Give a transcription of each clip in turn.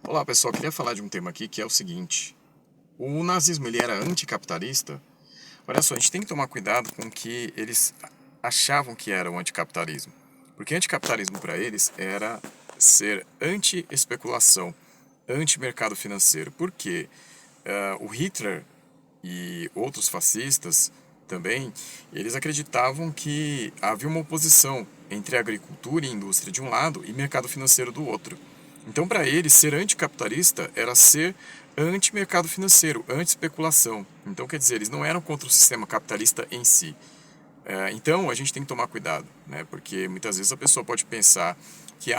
Olá pessoal, queria falar de um tema aqui que é o seguinte: o nazismo ele era anticapitalista? Olha só, a gente tem que tomar cuidado com o que eles achavam que era o anticapitalismo, porque anticapitalismo para eles era ser anti-especulação, anti-mercado financeiro. Por quê? O Hitler e outros fascistas também, eles acreditavam que havia uma oposição entre a agricultura e a indústria de um lado e mercado financeiro do outro. Então, para eles, ser anticapitalista era ser anti-mercado financeiro, anti-especulação. Então, quer dizer, eles não eram contra o sistema capitalista em si. Então, a gente tem que tomar cuidado, né? Porque muitas vezes a pessoa pode pensar que,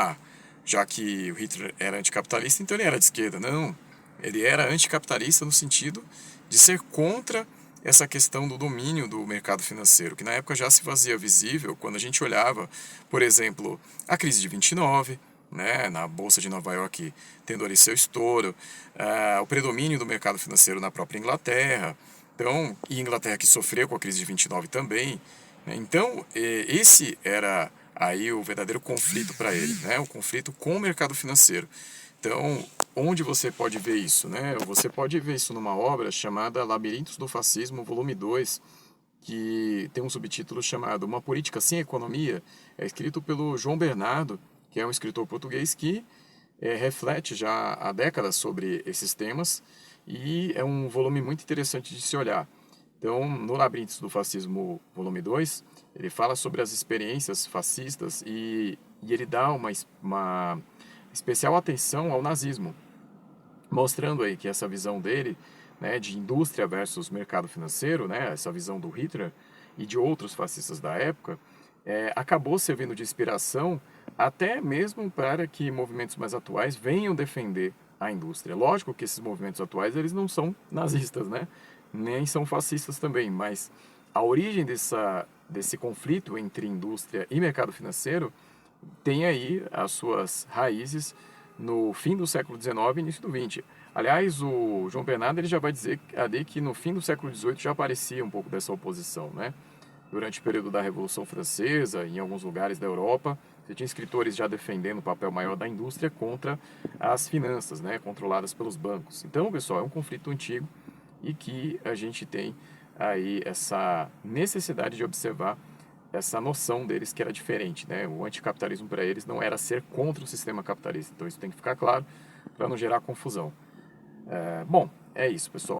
já que o Hitler era anticapitalista, então ele era de esquerda. Não, ele era anticapitalista no sentido de ser contra essa questão do domínio do mercado financeiro, que na época já se fazia visível quando a gente olhava, por exemplo, a crise de 29, né, na Bolsa de Nova York tendo ali seu estouro, o predomínio do mercado financeiro na própria Inglaterra, então, e Inglaterra que sofreu com a crise de 29 também, né? Então, esse era aí o verdadeiro conflito para ele, né? O conflito com o mercado financeiro. Então, onde você pode ver isso, né? Você pode ver isso numa obra chamada Labirintos do Fascismo, volume 2, que tem um subtítulo chamado Uma Política Sem Economia. É escrito pelo João Bernardo, que é um escritor português que reflete já há décadas sobre esses temas e é um volume muito interessante de se olhar. Então, no Labirintos do Fascismo, volume 2, ele fala sobre as experiências fascistas e ele dá uma especial atenção ao nazismo, mostrando aí que essa visão dele, né, de indústria versus mercado financeiro, né, essa visão do Hitler e de outros fascistas da época, acabou servindo de inspiração até mesmo para que movimentos mais atuais venham defender a indústria. Lógico que esses movimentos atuais eles não são nazistas, né? Nem são fascistas também, mas a origem desse conflito entre indústria e mercado financeiro tem aí as suas raízes no fim do século XIX e início do XX. Aliás, o João Bernardo ele já vai dizer ali que no fim do século XVIII já aparecia um pouco dessa oposição, né? Durante o período da Revolução Francesa, em alguns lugares da Europa, você tinha escritores já defendendo o papel maior da indústria contra as finanças, né, controladas pelos bancos. Então, pessoal, é um conflito antigo e que a gente tem aí essa necessidade de observar essa noção deles que era diferente, né? O anticapitalismo para eles não era ser contra o sistema capitalista. Então isso tem que ficar claro para não gerar confusão. Bom, é isso, pessoal.